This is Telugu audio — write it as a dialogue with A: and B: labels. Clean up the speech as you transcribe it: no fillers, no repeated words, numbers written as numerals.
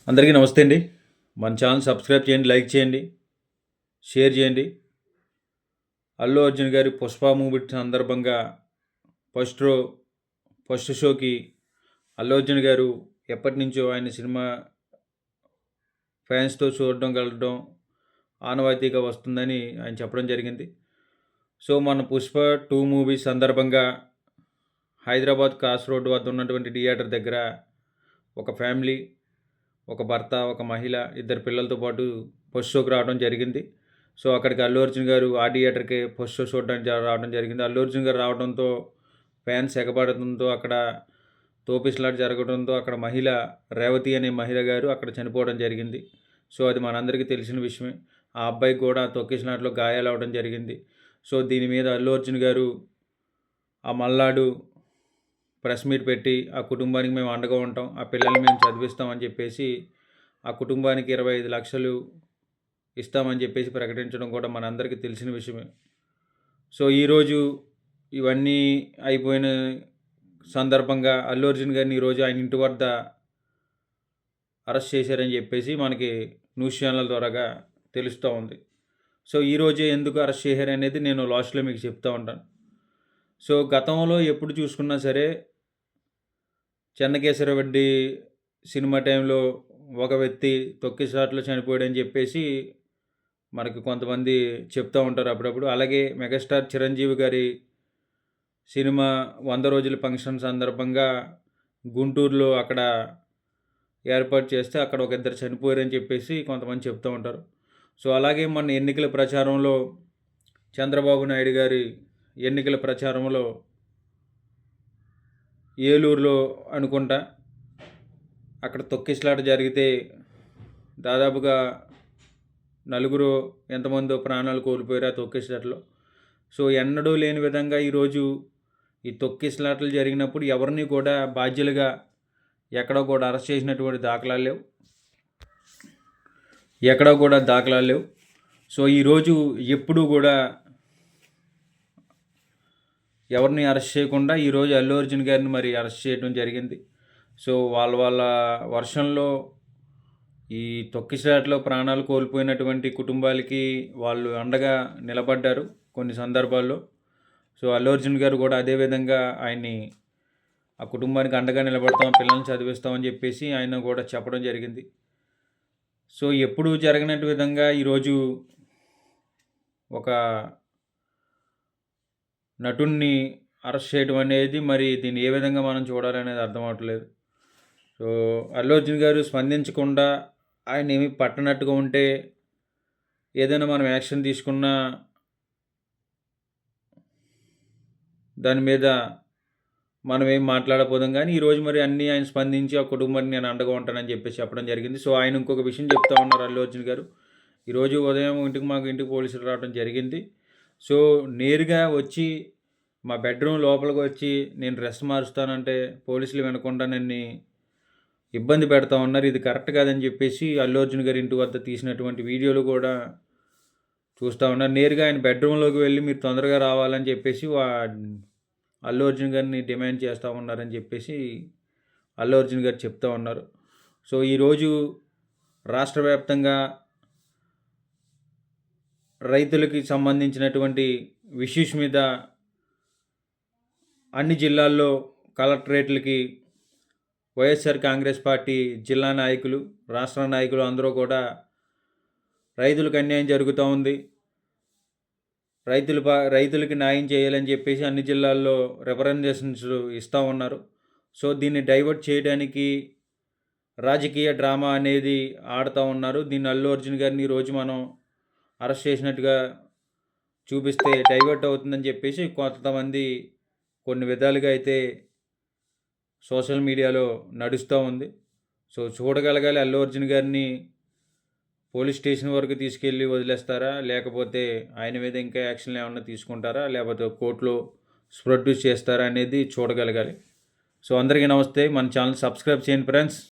A: అందరికీ నమస్తే అండి. మన ఛానల్ సబ్స్క్రైబ్ చేయండి, లైక్ చేయండి, షేర్ చేయండి. అల్లు అర్జున్ గారి 'పుష్ప' మూవీ సందర్భంగా ఫస్ట్ రో ఫస్ట్ షోకి అల్లు అర్జున్ గారు ఎప్పటినుంచో ఆయన సినిమా ఫ్యాన్స్‌తో వెళ్ళడం ఆనవాయితీగా వస్తుందని ఆయన చెప్పడం జరిగింది. సో, మన 'పుష్ప 2' మూవీ సందర్భంగా హైదరాబాద్ క్రాస్ రోడ్ వద్ద ఉన్నటువంటి థియేటర్ దగ్గర ఒక ఫ్యామిలీ, ఒక భర్త, ఒక మహిళ, ఇద్దరు పిల్లలతో పాటు ఫస్ట్ షోకి రావడం జరిగింది. సో, అక్కడికి అల్లు అర్జున్ గారు ఆ థియేటర్‌కే ఫస్ట్ షో చూడడానికి రావడం జరిగింది. అల్లు అర్జున్ గారు రావడంతో ఫ్యాన్స్ ఎగబడడంతో అక్కడ తోపిసలాట జరగడంతో అక్కడ మహిళ రేవతి అనే మహిళ గారు అక్కడ చనిపోవడం జరిగింది. సో, అది మనందరికీ తెలిసిన విషయమే. ఆ అబ్బాయికి కూడా తొక్కిసలాటలో గాయాలవ్వడం జరిగింది. సో, దీని మీద అల్లు అర్జున్ గారు ఆ మల్నాడు ప్రెస్ మీట్ పెట్టి ఆ కుటుంబానికి మేము అండగా ఉంటాం, ఆ పిల్లల్ని మేము చదివిస్తామని చెప్పేసి ఆ కుటుంబానికి 25 లక్షలు ఇస్తామని చెప్పేసి ప్రకటించడం కూడా మనందరికీ తెలిసిన విషయమే. సో, ఈరోజు ఇవన్నీ అయిపోయిన సందర్భంగా అల్లు అర్జున్ గారిని ఈరోజు ఆయన ఇంటి వద్ద అరెస్ట్ చేశారని చెప్పేసి మనకి న్యూస్ ఛానల్ ద్వారాగా తెలుస్తూ ఉంది. సో, ఈరోజే ఎందుకు అరెస్ట్ చేశారనేది నేను లాస్ట్‌లో మీకు చెప్తా ఉంటాను. సో, గతంలో ఎప్పుడు చూసుకున్నా సరే చెన్నకేశవరెడ్డి సినిమా టైంలో ఒక వ్యక్తి తొక్కిసలాటలో చనిపోయాడని చెప్పేసి మనకి కొంతమంది చెప్తూ ఉంటారు అప్పుడప్పుడు. అలాగే మెగాస్టార్ చిరంజీవి గారి సినిమా 100 రోజుల ఫంక్షన్ సందర్భంగా గుంటూరులో అక్కడ ఏర్పాటు చేస్తే అక్కడ ఒక ఇద్దరు చనిపోయారని చెప్పేసి కొంతమంది చెప్తూ ఉంటారు. సో, అలాగే మన ఎన్నికల ప్రచారంలో చంద్రబాబు నాయుడు గారి ఎన్నికల ప్రచారంలో ఏలూరులో అనుకుంటా అక్కడ తొక్కిసలాట జరిగితే దాదాపుగా నలుగురు ఎంతమందో ప్రాణాలు కోల్పోయారు ఆ తొక్కిసలాటలో. సో, ఎన్నడూ లేని విధంగా ఈరోజు ఈ తొక్కిసలాటలు జరిగినప్పుడు ఎవరిని కూడా బాధ్యులుగా ఎక్కడో కూడా అరెస్ట్ చేసినటువంటి దాఖలాలు లేవు. ఎక్కడా కూడా దాఖలాలు లేవు. సో, ఈరోజు ఎప్పుడూ కూడా ఎవరిని అరెస్ట్ చేయకుండా ఈరోజు అల్లు అర్జున్ గారిని మరి అరెస్ట్ చేయడం జరిగింది. సో, వాళ్ళ వర్షన్‌లో ఈ తొక్కిసలాటలో ప్రాణాలు కోల్పోయినటువంటి కుటుంబాలకి వాళ్ళు అండగా నిలబడ్డారు కొన్ని సందర్భాల్లో. సో, అల్లు అర్జున్ గారు కూడా అదే విధంగా ఆయన్ని ఆ కుటుంబానికి అండగా నిలబడతాం, పిల్లల్ని చదివిస్తామని చెప్పేసి ఆయన కూడా చెప్పడం జరిగింది. సో, ఎప్పుడూ జరగనట్టు విధంగా ఈరోజు ఒక నటుడిని అరెస్ట్ చేయడం అనేది మరి దీన్ని ఏ విధంగా మనం చూడాలనేది అర్థం అవ్వట్లేదు. సో, అల్లు అర్జున్ గారు స్పందించకుండా ఆయన ఏమి పట్టనట్టుగా ఉంటే ఏదైనా మనం యాక్షన్ తీసుకున్నా దాని మీద మనం ఏం మాట్లాడకపోదాం. కానీ ఈరోజు మరి అన్నీ ఆయన స్పందించి ఆ కుటుంబానికి నేను అండగా ఉంటానని చెప్పేసి చెప్పడం జరిగింది. సో, ఆయన ఇంకొక విషయం చెప్తా ఉన్నారు అల్లు అర్జున్ గారు. ఈరోజు ఉదయం మాకు ఇంటికి పోలీసులు రావడం జరిగింది. సో, నేరుగా వచ్చి మా బెడ్రూమ్ లోపలికి వచ్చి నేను డ్రెస్ మారుస్తానంటే పోలీసులు వినకుండా నన్ను ఇబ్బంది పెడతా ఉన్నారు. ఇది కరెక్ట్ కాదని చెప్పేసి అల్లు అర్జున్ గారి ఇంటి వద్ద తీసినటువంటి వీడియోలు కూడా చూస్తూ ఉన్నారు. నేరుగా ఆయన బెడ్రూమ్‌లోకి వెళ్ళి మీరు తొందరగా రావాలని చెప్పేసి అల్లు అర్జున్ గారిని డిమాండ్ చేస్తూ ఉన్నారని చెప్పేసి అల్లు అర్జున్ గారు చెప్తూ ఉన్నారు. సో, ఈరోజు రాష్ట్ర వ్యాప్తంగా రైతులకి సంబంధించినటువంటి ఇష్యూస్ మీద అన్ని జిల్లాల్లో కలెక్టరేట్లకి వైఎస్ఆర్ కాంగ్రెస్ పార్టీ జిల్లా నాయకులు, రాష్ట్ర నాయకులు అందరూ కూడా రైతులకు అన్యాయం జరుగుతూ ఉంది, రైతులకి న్యాయం చేయాలని చెప్పేసి అన్ని జిల్లాల్లో రిప్రజెంటేషన్స్ ఇస్తూ ఉన్నారు. సో, దీన్ని డైవర్ట్ చేయడానికి రాజకీయ డ్రామా అనేది ఆడుతూ ఉన్నారు. దీన్ని అల్లు అర్జున్ గారిని ఈరోజు మనం అరెస్ట్ చేసినట్టుగా చూపిస్తే డైవర్ట్ అవుతుందని చెప్పేసి కొంతమంది కొన్ని విధాలుగా అయితే సోషల్ మీడియాలో నడుస్తూ ఉంది. సో, చూడగలగాలి అల్లు అర్జున్ గారిని పోలీస్ స్టేషన్ వరకు తీసుకెళ్ళి వదిలేస్తారా? లేకపోతే ఆయన మీద ఇంకా యాక్షన్లు ఏమన్నా తీసుకుంటారా? లేకపోతే కోర్టులో ప్రొడ్యూస్ చేస్తారా అనేది చూడగలగాలి. సో, అందరికీ నమస్తే. మన ఛానల్ సబ్స్క్రైబ్ చేయండి ఫ్రెండ్స్.